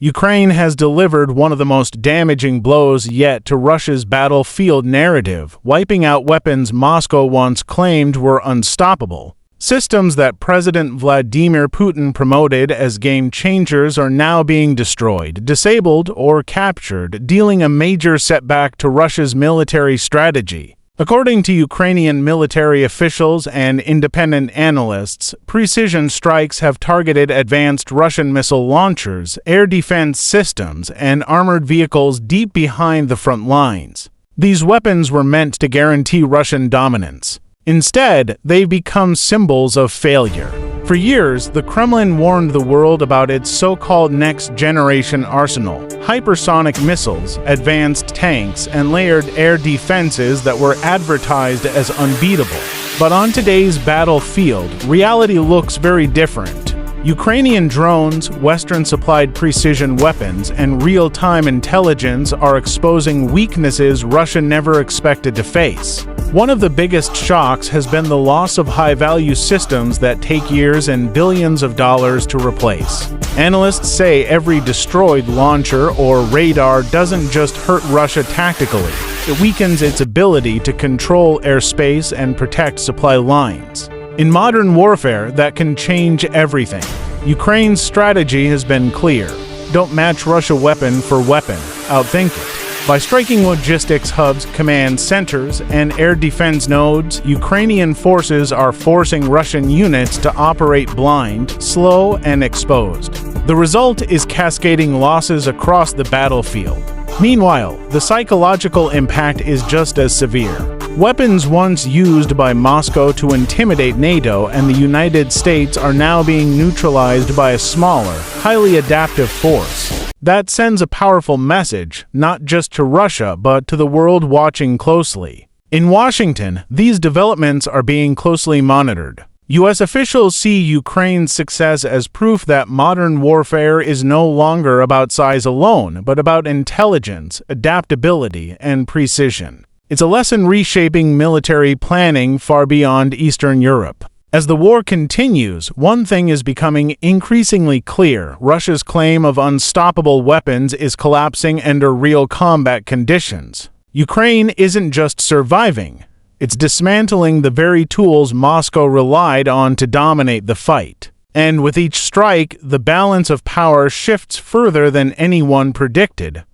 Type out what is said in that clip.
Ukraine has delivered one of the most damaging blows yet to Russia's battlefield narrative, wiping out weapons Moscow once claimed were unstoppable. Systems that President Vladimir Putin promoted as game changers are now being destroyed, disabled, or captured, dealing a major setback to Russia's military strategy. According to Ukrainian military officials and independent analysts, precision strikes have targeted advanced Russian missile launchers, air defense systems, and armored vehicles deep behind the front lines. These weapons were meant to guarantee Russian dominance. Instead, they've become symbols of failure. For years, the Kremlin warned the world about its so-called next-generation arsenal, hypersonic missiles, advanced tanks, and layered air defenses that were advertised as unbeatable. But on today's battlefield, reality looks very different. Ukrainian drones, Western-supplied precision weapons, and real-time intelligence are exposing weaknesses Russia never expected to face. One of the biggest shocks has been the loss of high-value systems that take years and billions of dollars to replace. Analysts say every destroyed launcher or radar doesn't just hurt Russia tactically, it weakens its ability to control airspace and protect supply lines. In modern warfare, that can change everything. Ukraine's strategy has been clear. Don't match Russia weapon for weapon, outthink it. By striking logistics hubs, command centers, and air defense nodes, Ukrainian forces are forcing Russian units to operate blind, slow, and exposed. The result is cascading losses across the battlefield. Meanwhile, the psychological impact is just as severe. Weapons once used by Moscow to intimidate NATO and the United States are now being neutralized by a smaller, highly adaptive force. That sends a powerful message, not just to Russia, but to the world watching closely. In Washington, these developments are being closely monitored. U.S. officials see Ukraine's success as proof that modern warfare is no longer about size alone, but about intelligence, adaptability, and precision. It's a lesson reshaping military planning far beyond Eastern Europe. As the war continues, one thing is becoming increasingly clear: Russia's claim of unstoppable weapons is collapsing under real combat conditions. Ukraine isn't just surviving, it's dismantling the very tools Moscow relied on to dominate the fight. And with each strike, the balance of power shifts further than anyone predicted.